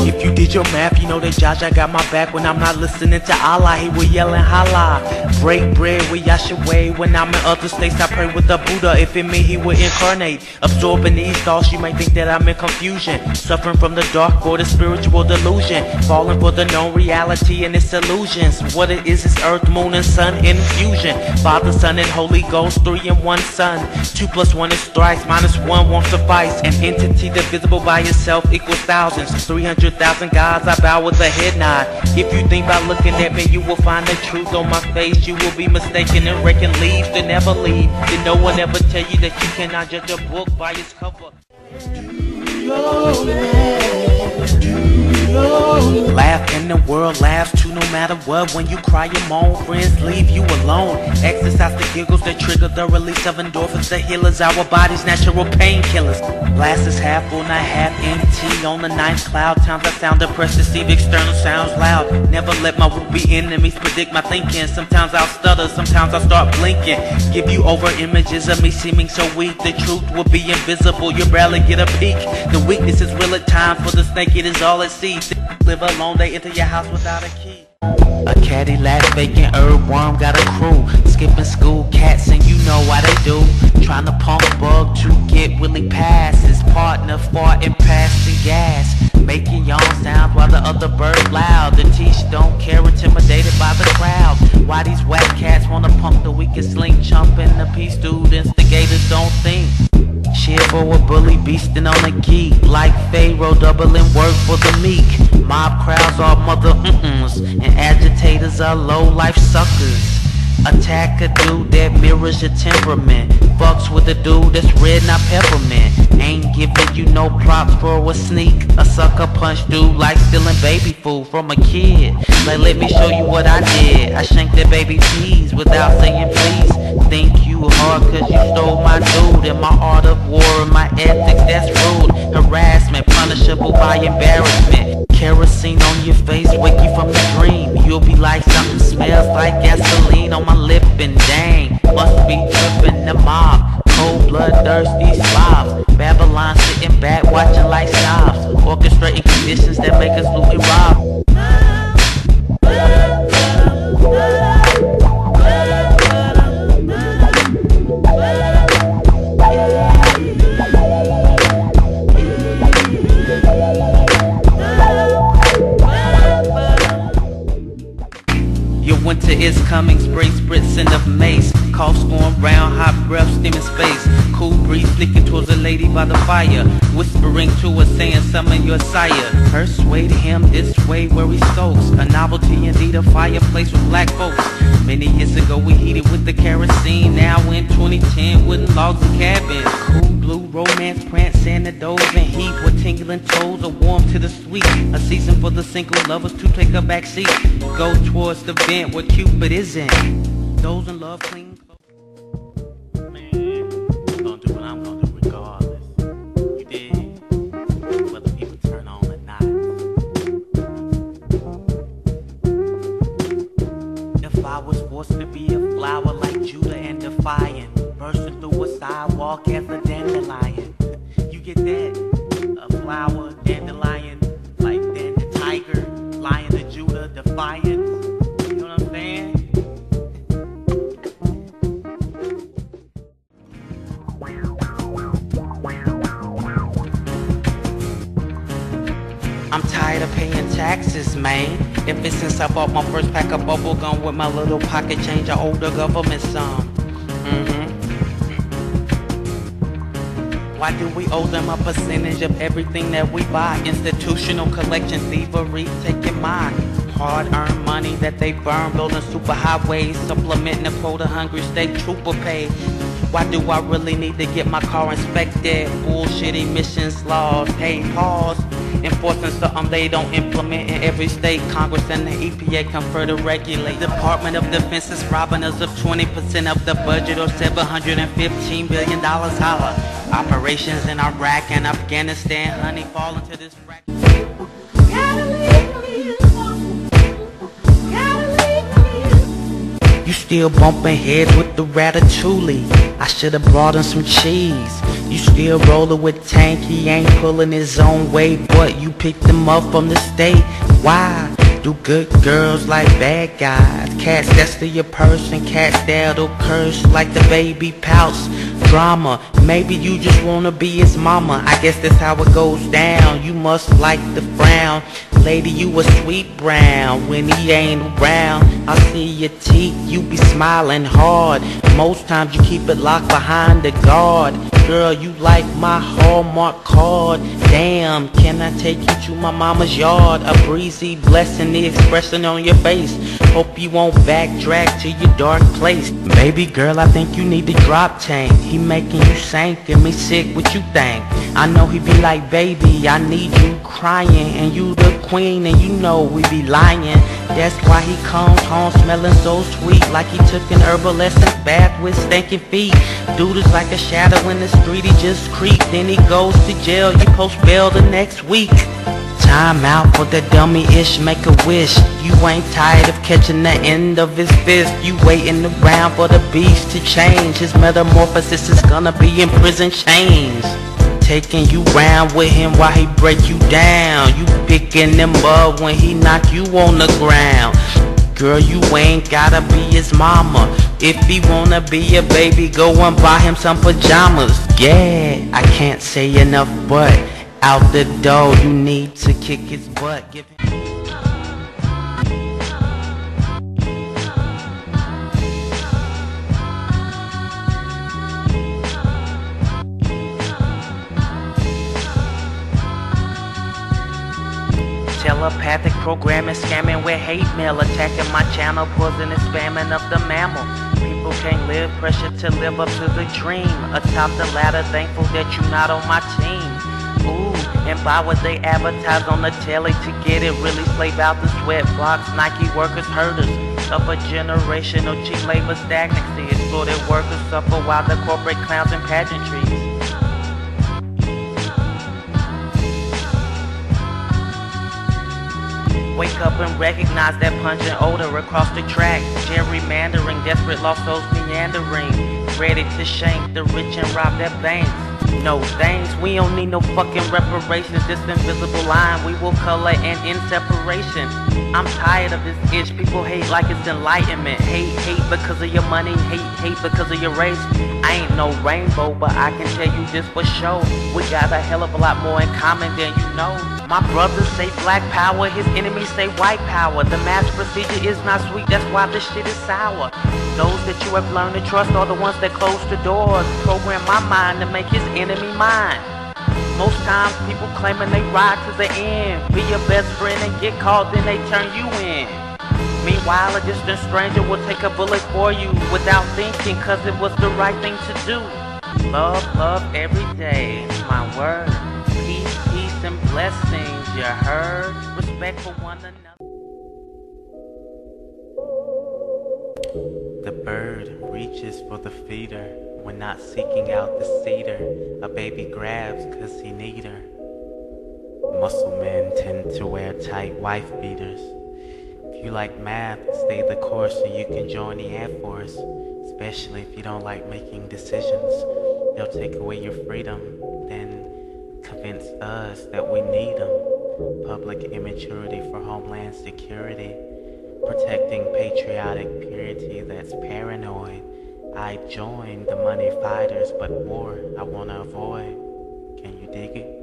If you did your math, you know that Jaja got my back. When I'm not listening to Allah, he will yell and holla. Break bread with Yahshua. When I'm in other states, I pray with the Buddha. If it mean he will incarnate, absorbing these thoughts, you might think that I'm in confusion. Suffering from the dark or the spiritual delusion. Falling for the known reality and its illusions. What it is earth, moon, and sun infusion. Father, Son, and Holy Ghost, 3 in 1 Son. 2 plus 1 is thrice, minus 1 won't suffice. An entity divisible by itself equals thousands. 300,000 gods, I bow with a head nod. If you think by looking at me, you will find the truth on my face. You will be mistaken and reckon leaves to never leave. Did no one ever tell you that you cannot judge a book by its cover? Laugh and the world laughs too, no matter what. When you cry and moan, friends leave you alone. Exercise the giggles that trigger the release of endorphins, the healers, our body's natural painkillers. Glass is half full, not half empty. On the ninth cloud, times I sound depressed, deceive external sounds loud. Never let my would-be enemies predict my thinking. Sometimes I'll stutter, sometimes I'll start blinking. Give you over images of me seeming so weak. The truth will be invisible, you barely get a peek. The weakness is real at times, for the snake it is all it sees. Live alone, they enter your house without a key. A Cadillac, bacon, earthworm, got a crew. Skipping school, cats, and you know why they do. Trying to pump a bug to get Willie past his partner, farting past the gas. Making young sounds while the other bird loud. The teach don't care, intimidated by the crowd. Why these whack cats wanna punk the weakest link? Chumping the peace dude, instigators don't think. Cheer for a bully beastin' on a geek. Like Pharaoh, doubling work for the meek. Mob crowds are mother and agitators are low-life suckers. Attack a dude that mirrors your temperament. Fucks with a dude that's red, not peppermint. Ain't giving you no props for a sneak. A sucker punch dude like stealing baby food from a kid. Like, let me show you what I did. I shanked that baby peas without saying please. Think you hard cause you stole my dude. And my art of war and my ethics, that's rude. Harassment, punishable by embarrassment. Kerosene on your face, wake you from the dream. You'll be like, something smells like gasoline on my lip, and dang, must be tripping the mob. Cold blood, thirsty slobs. Babylon sitting back, watching like snobs. Orchestrating conditions that make us loot and rob. Winter is coming, spray spritzing of mace. Coughs going round, hot breath steaming space. Cool breeze flicking towards a lady by the fire. Whispering to her saying summon your sire. Persuade him this way where he soaks. A novelty indeed, a fireplace with black folks. Many years ago we heated with the kerosene. Now in 2010 wooden logs and cabins. Cool blue romance prance and the doze and heat. With tingling toes are warm to the sweet. A season for the single lovers to take a back seat. Go towards the vent where Cupid isn't. Those in love clean clothes. Man, I'm gonna do what I'm gonna do regardless. You dig? Whether people turn on or not. If I was forced to be a flower like Judah and defiant, bursting through a sidewalk as a dandelion. You get that? A flower, dandelion, like then the tiger, lion to Judah, defiant. I'm tired of paying taxes, man. Ever since I bought my first pack of bubble gum with my little pocket change, I owe the government some. Why do we owe them a percentage of everything that we buy? Institutional collection thievery taking mine. Hard-earned money that they burn, building superhighways, supplementing the quota-hungry state trooper pay. Why do I really need to get my car inspected? Bullshit emissions laws, hey, pause. Enforcing something they don't implement in every state. Congress and the EPA confer to regulate. Department of Defense is robbing us of 20% of the budget, or $715 billion. Holla. Operations in Iraq and Afghanistan, honey, fall into this fraction. You still bumping heads with the ratatouille. I should've brought in some cheese. You still rollin' with Tank, he ain't pulling his own weight, but you picked him up from the state. Why do good girls like bad guys? Cats that steal your purse and cats that'll curse like the baby pouts. Drama, maybe you just wanna be his mama. I guess that's how it goes down. You must like the frown. Lady, you a sweet brown when he ain't around. I see your teeth, you be smiling hard. Most times you keep it locked behind the guard. Girl, you like my Hallmark card. Damn, can I take you to my mama's yard? A breezy blessing, the expression on your face. Hope you won't backtrack to your dark place. Baby girl, I think you need to drop Tank. He making you sink, get me sick, what you think? I know he be like, baby, I need you crying, and you the queen, and you know we be lying. That's why he comes home smelling so sweet, like he took an herbal essence bath with stinking feet. Dude is like a shadow in the street, he just creep. Then he goes to jail, you post bail the next week. Time out for the dummy-ish, make a wish. You ain't tired of catching the end of his fist. You waiting around for the beast to change. His metamorphosis is gonna be in prison chains. Taking you round with him while he break you down. You picking him up when he knock you on the ground. Girl, you ain't gotta be his mama. If he wanna be a baby, go and buy him some pajamas. Yeah, I can't say enough, but out the door, you need to kick his butt. Give him telepathic programming, scamming with hate mail, attacking my channel, poisoning, spamming of the mammal. People can't live, pressure to live up to the dream. Atop the ladder, thankful that you're not on my team. Ooh, and buy what they advertise on the telly to get it. Really slave out the sweat blocks, Nike workers, herders of a generation of cheap labor stagnancy. Exploited workers suffer while the corporate clowns and pageantries. Wake up and recognize that pungent odor across the track. Gerrymandering, desperate lost souls meandering, ready to shank the rich and rob their banks. No thanks, we don't need no fucking reparations. This invisible line we will color and in separation. I'm tired of this itch, people hate like it's enlightenment. Hate because of your money, hate because of your race. I ain't no rainbow, but I can tell you this for sure. We got a hell of a lot more in common than you know. My brothers say black power, his enemies say white power. The math procedure is not sweet, that's why this shit is sour. Those that you have learned to trust are the ones that close the doors. Program my mind to make his enemy mine. Most times people claiming they ride to the end. Be your best friend and get caught, then they turn you in. Meanwhile, a distant stranger will take a bullet for you without thinking, cause it was the right thing to do. Love, love every day, my word. Peace, peace and blessings, you heard? Respect for one another. The bird reaches for the feeder when not seeking out the cedar. A baby grabs cause he need her. Muscle men tend to wear tight wife beaters. If you like math, stay the course and you can join the Air Force. Especially if you don't like making decisions. They'll take away your freedom, then convince us that we need them. Public immaturity for homeland security. Protecting patriotic purity that's paranoid. I join the money fighters, but war I wanna avoid. Can you dig it?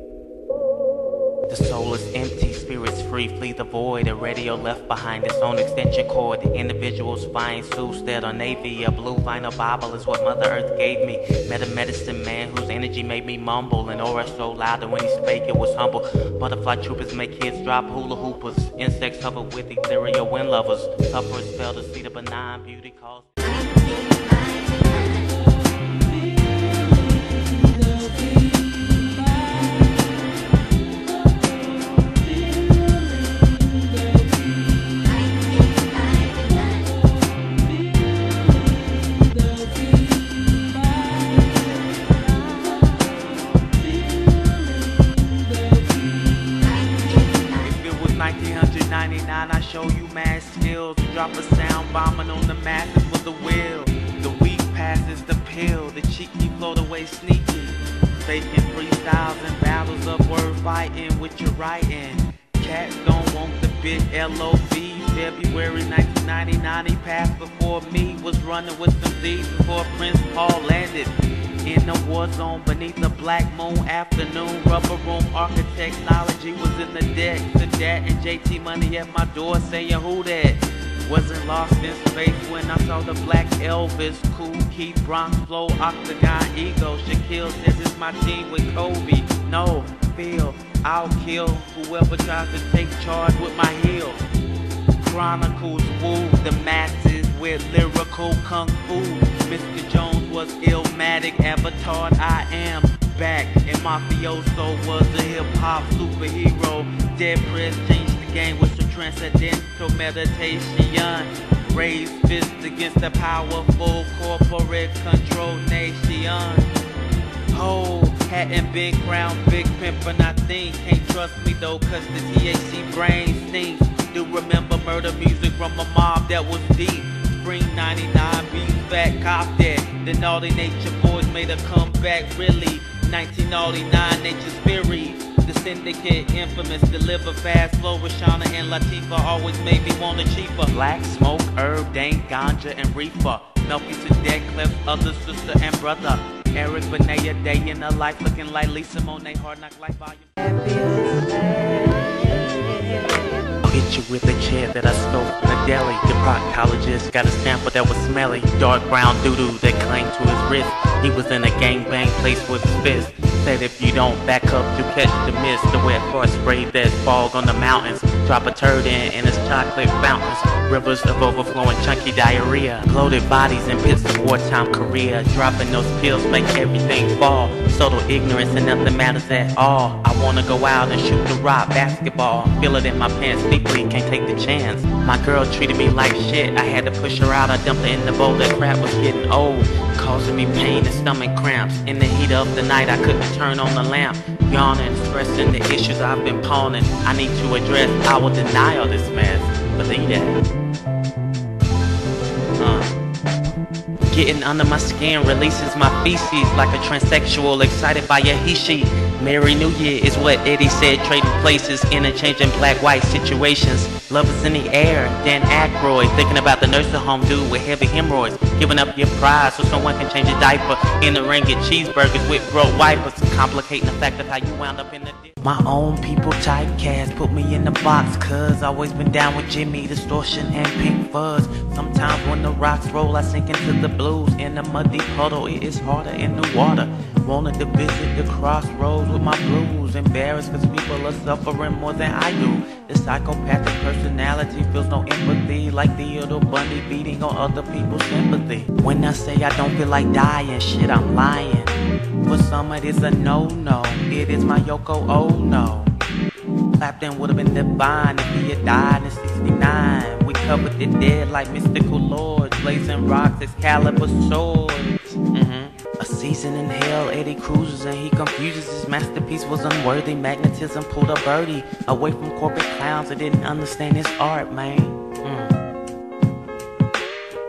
The soul is empty, spirits free, flee the void. A radio left behind its own extension cord. The individuals find suits that are navy. A blue vinyl Bible is what Mother Earth gave me. Met a medicine man whose energy made me mumble. An aura so loud that when he spake it was humble. Butterfly troopers make kids drop hula hoopers. Insects hover with ethereal wind lovers. Sufferers fail to see the benign beauty calls. I show you mad skills. Drop a sound bombing on the masses with the will. The weak passes the pill. The cheeky float away sneaky. faking freestyles and battles of word fighting with your writing. Cats don't want the big LOV. February 1999, he passed before me. Was running with some D's before Prince Paul landed in the war zone beneath the black moon afternoon. Rubber room architectology was in the deck. The dat and JT Money at my door saying who that? Wasn't lost in space when I saw the black Elvis. Cool Keith, Bronx flow, Octagon ego. Shaquille says it's my team with Kobe. No, Phil, I'll kill whoever tries to take charge with my heel. Chronicles woo the masses with lyrical kung fu. Mr. Jones was illmatic, Avatar, I am back. And Mafioso was a hip-hop superhero. Dead Press changed the game with some transcendental meditation. Raised fists against the powerful corporate control nation. Whole hat and big crown, big pimpin' I think. Can't trust me though cause the THC brain stinks. Do remember murder music from a mob that was deep. Spring 99, beats fat, cop that. The Naughty Nature Boys made a comeback really. 1909, Nature's Fury. The Syndicate, infamous, deliver fast, flow. Rashana and Latifah always made me want a cheaper. Black smoke, herb, dank, ganja, and reefer. Melky to dead clips, other sister and brother. Eric Benet, day in her life, looking like Lisa Monet, Hard Knock Life volume. Picture with a chair that I stole from the deli. The proctologist got a sample that was smelly. Dark brown doo-doo that clanged to his wrist. He was in a gangbang place with his fist. Said if you don't back up, you catch the mist. The wet forest spray that fog on the mountains. Drop a turd in his chocolate fountains. Rivers of overflowing chunky diarrhea. Bloated bodies in pits of wartime Korea. Dropping those pills make everything fall. Subtle ignorance and nothing matters at all. I wanna go out and shoot the rock basketball. Feel it in my pants deeply, can't take the chance. My girl treated me like shit. I had to push her out, I dumped her in the bowl. That crap was getting old, causing me pain and stomach cramps. In the heat of the night I couldn't turn on the lamp. Yawning, stressing the issues I've been pawning. I need to address, I will deny all this mess. Believe that. Getting under my skin releases my feces like a transsexual excited by a he-she. Merry New Year is what Eddie said, trading places, interchanging black-white situations. Love is in the air, Dan Aykroyd, thinking about the nursing home dude with heavy hemorrhoids. Giving up your pride so someone can change a diaper. In the ring, get cheeseburgers with broke wipers. Complicating the fact of how you wound up in the ditch. My own people typecast, put me in the box, cuz always been down with Jimmy, distortion and pink fuzz. Sometimes when the rocks roll, I sink into the blues. In a muddy puddle, it is harder in the water. Wanted to visit the crossroads with my blues. Embarrassed cause people are suffering more than I do. The psychopathic personality feels no empathy, like Theodore Bundy beating on other people's sympathy. When I say I don't feel like dying, shit, I'm lying. For some it is a no-no, it is my Yoko Ono. Clapton would've been divine if he had died in 69. We covered the dead like mystical lords, blazing rocks, Excalibur swords. A season in hell, Eddie cruises and he confuses. His masterpiece was unworthy. Magnetism pulled a birdie away from corporate clowns that didn't understand his art, man.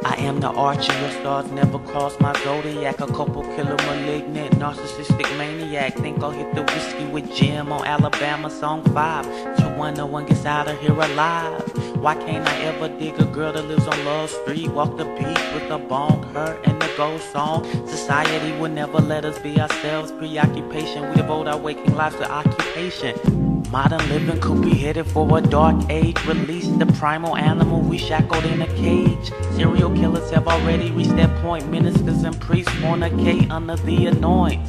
I am the archer, your stars never cross my zodiac. A couple killer, malignant, narcissistic maniac. Think I'll hit the whiskey with Jim on Alabama song 5. So when no one gets out of here alive. Why can't I ever dig a girl that lives on Love Street? Walk the beach with a bong, her and the ghost song. Society will never let us be ourselves. Preoccupation, we devote our waking lives to occupation. Modern living could be headed for a dark age. Release the primal animal we shackled in a cage. Serial killers have already reached that point. Ministers and priests fornicate under the anoint.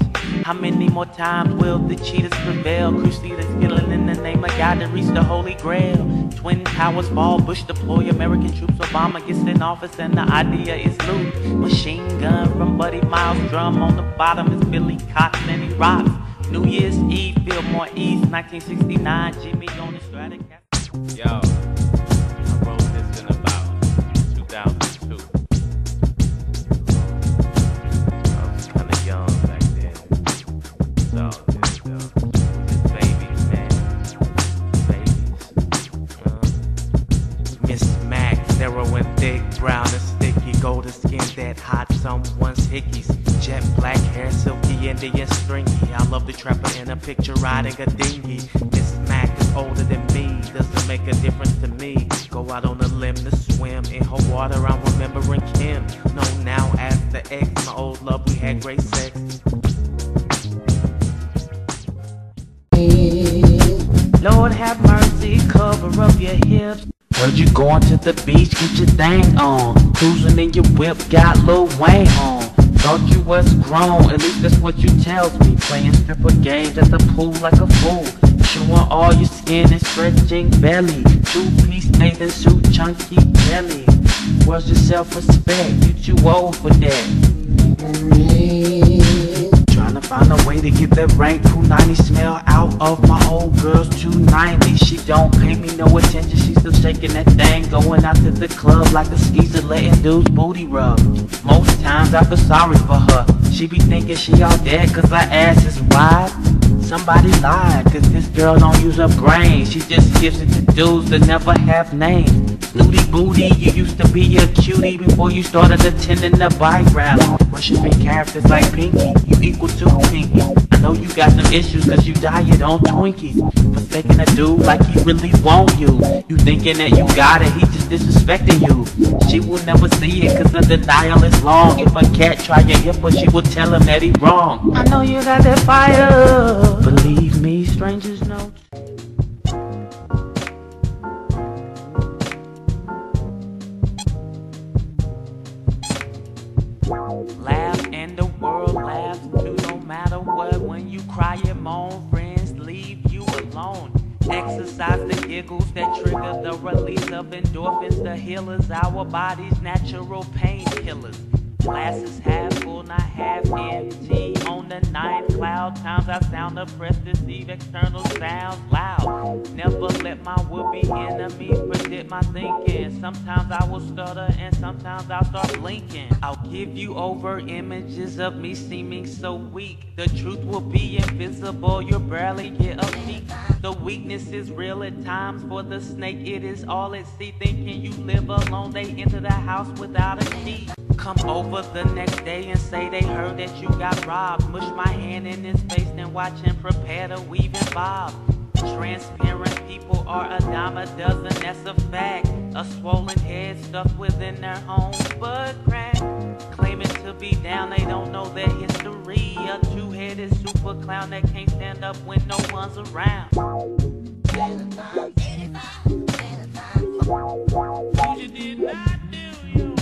How many more times will the cheaters prevail? Crusaders killing in the name of God to reach the Holy Grail. Twin towers fall, Bush deploy American troops. Obama gets in office and the idea is loot. Machine gun from Buddy Miles, drum on the bottom is Billy Cox and he rocks. New Year's Eve, Fillmore East, 1969, Jimmy on the Stratocaster. Yo, I wrote this in about 2002. I was kinda young back then. So, just babies, man. Babies. Miss Mac, narrow and thick, brown and sticky, golden skin that hot someone's hickeys. Jet black hair, silky and handy and stringy. I love the trapper in a picture riding a dinghy. This Mac is older than me, doesn't make a difference to me. Go out on a limb to swim in her water, I'm remembering Kim. Known now as the ex, my old love, we had great sex. Lord have mercy, cover up your hips. Heard you going to the beach, get your thing on. Cruising in your whip, got Lil Wayne on. Thought you was grown, at least that's what you tells me. Playing stripper games at the pool like a fool. Showing all your skin and stretching belly. Two-piece Nathan suit, chunky jelly. Where's your self-respect? You too old for that. Trying to find a way to get that rank 290 smell out of my old girl's 290. She don't pay me no attention, she still shaking that thing. Going out to the club like a skeezer, letting dudes booty rub. Most times I feel sorry for her. She be thinking she all dead cause her ass is wide. Somebody lied, cause this girl don't use her brain. She just gives it to dudes that never have names. Snooty booty, you used to be a cutie before you started attending the bike rally. Worshipping characters like Pinky, you equal to Pinky. I know you got some issues cause you diet on Twinkies. Forsaking a dude like he really want you. You thinking that you got it, he just disrespecting you. She will never see it cause the denial is long. If a cat try your hip, but she will tell him that he wrong. I know you got that fire. Believe me, strangers know. Laugh and the world laughs too, no matter what. When you cry and moan, friends leave you alone. Exercise the giggles that trigger the release of endorphins, the healers, our body's natural painkillers. Glasses half full, not half empty. On the ninth cloud, times I sound oppressed, deceive external sounds loud. Never let my would-be enemies predict my thinking. Sometimes I will stutter and sometimes I'll start blinking. I'll give you over images of me seeming so weak. The truth will be invisible, you'll barely get a peek. The weakness is real at times. For the snake, it is all at sea. Thinking you live alone, they enter the house without a key. Come over the next day and say they heard that you got robbed. Mush my hand in his face and watch him prepare to weave and bob. Transparent people are a dime a dozen, that's a fact. A swollen head stuffed within their own butt crack. Claiming to be down, they don't know their history. A two-headed super clown that can't stand up when no one's around. You did not do you.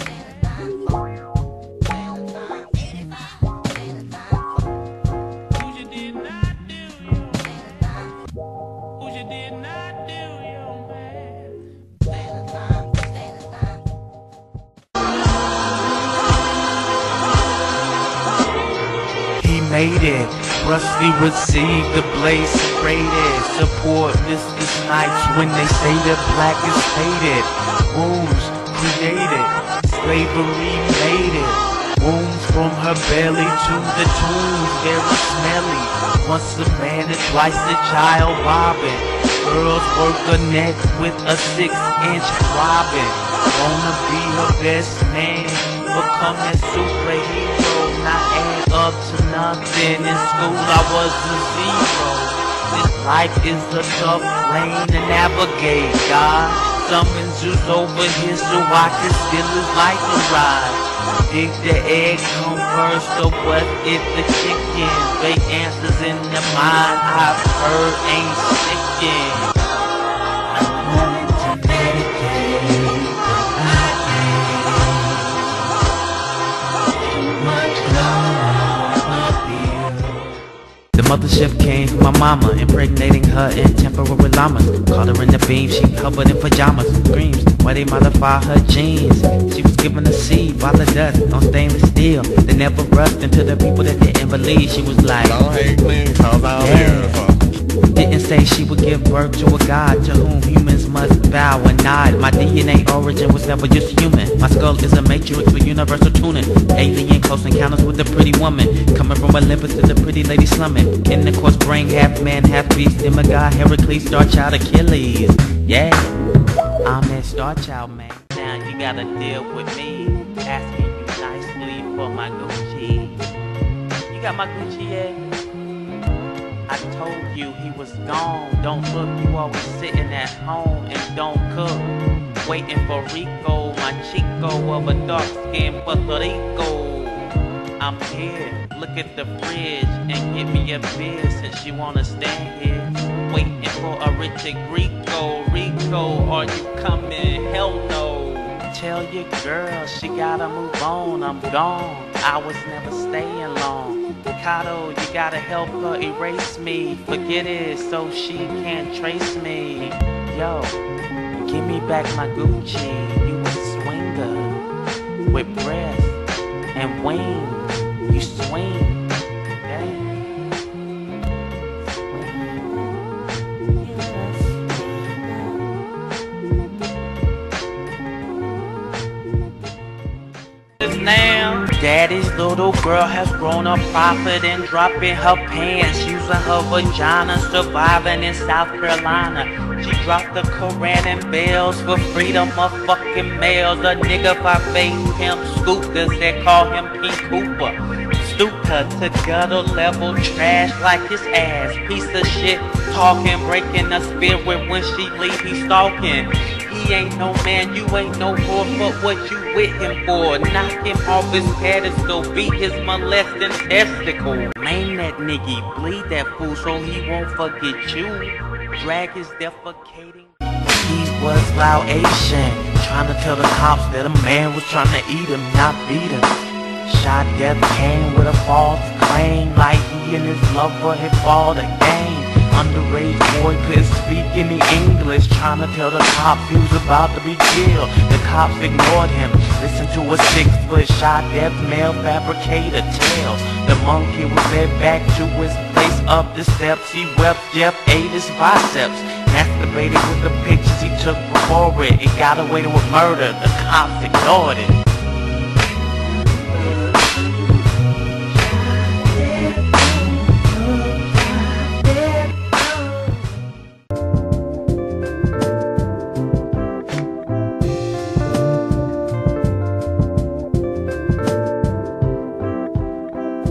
Made it, Rusty received the blaze rated. Support Mr. Snipes when they say that black is hated. Wounds created, slavery made it. Wounds from her belly to the tombs, very smelly. Once a man and twice a child bobbing. Girls work a neck with a 6-inch robin. Wanna be her best man, become that superhero, not add up to nothing. In school I was a zero. This life is a tough lane to navigate. God summons Zeus over here so I can steal his lightning ride. Did the egg come first or what if the chicken? Fake answers in the mind I've heard ain't sticking. I'm willing to medicate. The mothership came from my mama, impregnating her in temporary llamas. Caught her in the beam, she covered in pajamas. Screams, why they modify her jeans? She was given a seed by the dust on stainless steel. They never rushed into the people that didn't believe. She was like, don't hate me, cause I'm here. Didn't say she would give birth to a god to whom humans must bow and nod. My DNA origin was never just human. My skull is a matrix with universal tuning. Alien close encounters with a pretty woman. Coming from Olympus to the pretty lady slumming. In the course brain, half man, half beast. Demigod, Heracles, Star Child, Achilles. Yeah, I'm that Star Child, man. Now you gotta deal with me. Asking you nicely for my Gucci. You got my Gucci at? I told you he was gone. Don't look, you always sitting at home and don't cook. Waiting for Rico, my Chico of a dark skin Puerto Rico. I'm here, look at the fridge and get me a beer since you wanna stand here. Waiting for a Richard Rico, are you coming? Hell no. Tell your girl she gotta move on, I'm gone. I was never staying long. Kato, you gotta help her erase me. Forget it so she can't trace me. Yo, give me back my Gucci. You a swinger with breath and wings. You swing, yeah. Now, daddy's little girl has grown up profit and dropping her pants, using her vagina, surviving in South Carolina. She dropped the Koran and bells for freedom of fucking males. A nigga by fake pimp scoopers that call him Pink Cooper. Stooped her to gutter level trash like his ass. Piece of shit talking, breaking the spirit when she leave, he stalking. He ain't no man, you ain't no more, but what you with him for? Knock him off his pedestal, beat his molesting testicle. Maim that nigga, bleed that fool so he won't forget you. Drag his defecating. He was loud Asian, trying to tell the cops that a man was trying to eat him, not beat him. Shot death came with a false claim, like he and his lover had fought a game. Underage boy couldn't speak any English, trying to tell the cops he was about to be killed. The cops ignored him, listened to a 6-foot shot death male fabricator tale. The monkey was led back to his place up the steps. He wept, Jeff ate his biceps. Masturbated with the pictures he took before it. He got away with murder, the cops ignored it.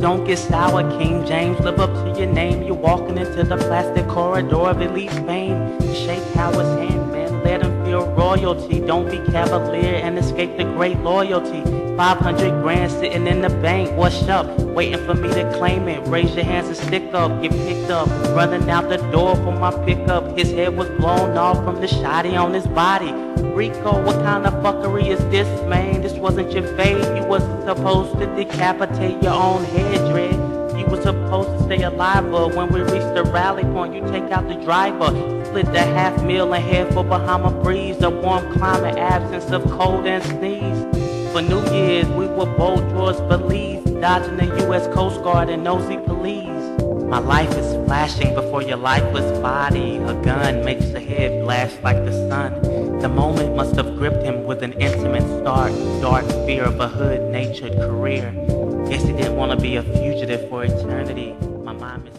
Don't get sour, King James, live up to your name. You're walking into the plastic corridor of elite fame. Shake Howard's hand, man, let him feel royalty. Don't be cavalier and escape the great loyalty. 500 grand sitting in the bank, what's up? Waiting for me to claim it. Raise your hands and stick up, get picked up. Running out the door for my pickup. His head was blown off from the shotty on his body. Rico, what kind of fuckery is this, man? This wasn't your fate. You wasn't supposed to decapitate your own head, Dread. You were supposed to stay alive, but when we reached the rally point, you take out the driver. Split the half meal and head for Bahama breeze. A warm climate, absence of cold and sneeze. For New Year's, we were bold towards Belize, dodging the U.S. Coast Guard and nosy police. My life is flashing before your lifeless body. A gun makes the head blast like the sun. The moment must have gripped him with an intimate start. Dark fear of a hood-natured career. Guess he didn't want to be a fugitive for eternity. My mind is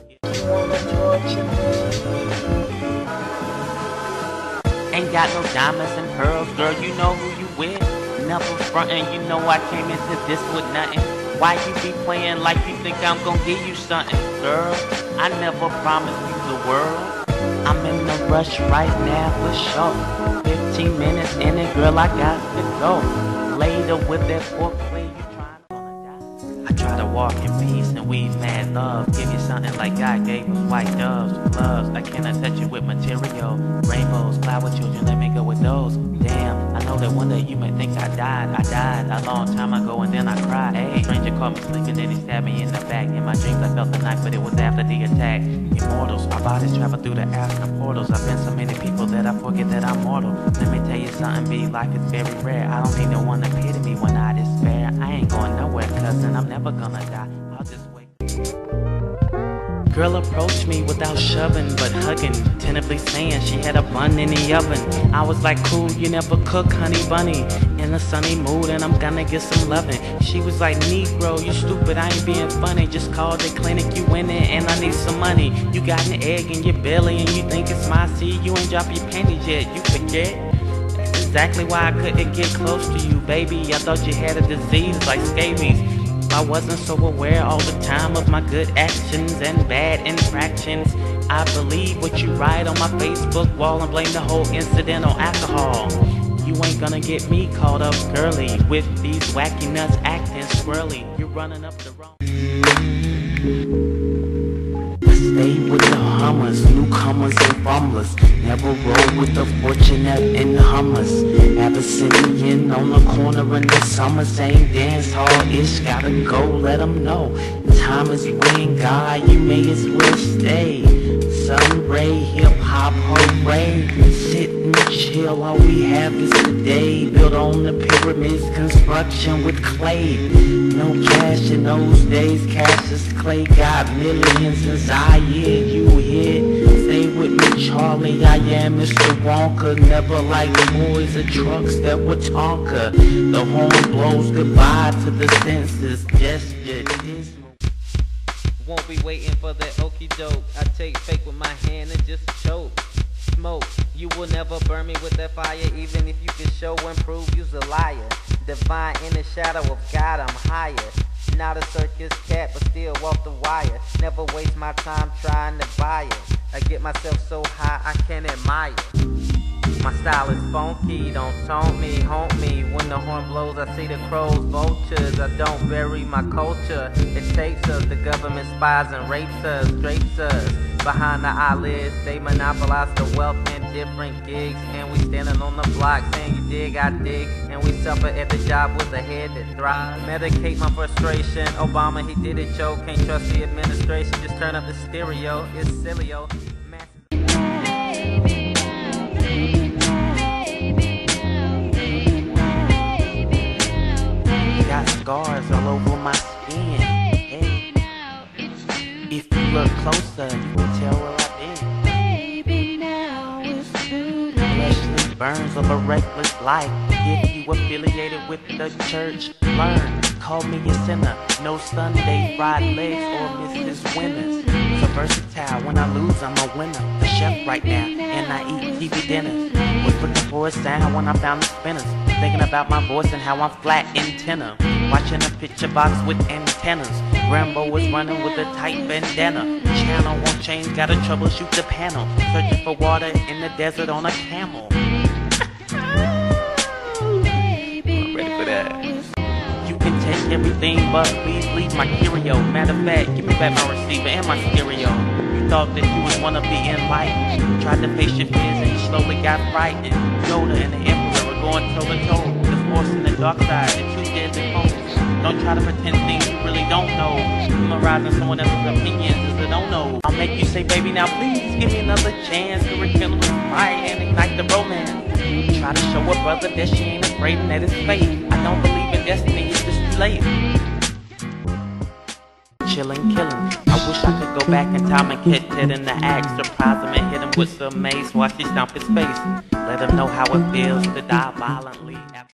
ain't got no diamonds and pearls, girl, you know who you with. Never frontin', you know I came into this with nothing. Why you be playing like you think I'm gonna give you something, girl? I never promised you the world. I'm in a rush right now for sure. 15 minutes in it, girl, I got to go. Later with that foreplay, you trying to die. I try to walk in peace and weave mad love. Give you something like God gave us, white doves, gloves. I cannot touch you with material. Rainbows, flower children, let me go with those. Damn, I know that one day you may think I died. I died a long time ago and then I cried. Hey, stranger caught me sleeping, then he stabbed me in the back. In my dreams I felt the knife, but it was after the attack. Immortals, our bodies travel through the astral portals. I've been so many people that I forget that I'm mortal. Let me tell you something, B, life is very rare. I don't need no one to pity me when I despair. I ain't going nowhere, cousin, I'm never gonna die. I'll just wait. Girl approached me without shoving, but hugging, tentatively saying she had a bun in the oven. I was like, cool, you never cook, honey bunny. In a sunny mood and I'm gonna get some loving. She was like, Negro, you stupid, I ain't being funny. Just called the clinic, you in it, and I need some money. You got an egg in your belly and you think it's my seed. You ain't drop your panties yet, you forget. That's exactly why I couldn't get close to you, baby. I thought you had a disease like scabies. I wasn't so aware all the time of my good actions and bad infractions. I believe what you write on my Facebook wall and blame the whole incident on alcohol. You ain't gonna get me caught up girly with these wacky nuts acting squirrely. You're running up the wrong. Stay with the hummers, newcomers and fumblers. Never roll with the fortunate and the hummers. Abyssinian on the corner in the summer, same dance hall-ish. Gotta go, let them know. Time is when God, you may as well stay. Sun ray, hip-hop, hooray. Sit and chill, all we have is today. Built on the pyramids, construction with clay. No cash in those days, cash is clay. Got millions since I hear you hit. Stay with me, Charlie, I am Mr. Wonka. Never like boys or trucks that were Tonka. The horn blows goodbye to the senses. Gesture dismal. Won't be waiting for that okie doke. I take fake with my hand and just choke. Smoke, you will never burn me with that fire. Even if you can show and prove you's a liar. Divine in the shadow of God, I'm higher. Not a circus cat, but still walk the wire. Never waste my time trying to buy it. I get myself so high I can't admire. My style is funky, don't taunt me, haunt me. When the horn blows, I see the crows, vultures. I don't bury my culture. It takes us, the government spies and rapes us, drapes us. Behind the eyelids, they monopolize the wealth in different gigs. And we standing on the block saying you dig, I dig. And we suffer at the job with a head that thrives. Medicate my frustration, Obama, he did it, yo. Can't trust the administration, just turn up the stereo. It's silly, yo. Got scars all over my skin. Hey. If you look closer, you can tell where I've been. Baby, now it's too late. Fleshly burns of a reckless life. If you affiliated with the church, learn. Call me a sinner. No Sunday fried legs or Mrs. Winners. So versatile. When I lose, I'm a winner. The chef right now, and I eat TV dinners. Was looking for a sound when I found the spinners. Thinking about my voice and how I'm flat in tenor. Watching a picture box with antennas. Rambo is running with a tight bandana. Channel won't change, gotta troubleshoot the panel. Searching for water in the desert on a camel. I'm ready for that. You can take everything, but please leave my curio. Matter of fact, give me back my receiver and my stereo. You thought that you would wanna be enlightened. Tried to face your fears and you slowly got frightened. Yoda and the Emperor are going toe to toe. The force and the dark side, the two deadly foes. Don't try to pretend things you really don't know. Memorizing someone else's opinions is a don't-know. I'll make you say, baby, now please give me another chance to rekindle the fire and ignite the romance. Try to show a brother that she ain't afraid and that it's fate. I don't believe in destiny, it's just too late. Chillin', killin'. I wish I could go back in time and catch Ted in the act. Surprise him and hit him with some mace while she stomp his face. Let him know how it feels to die violently.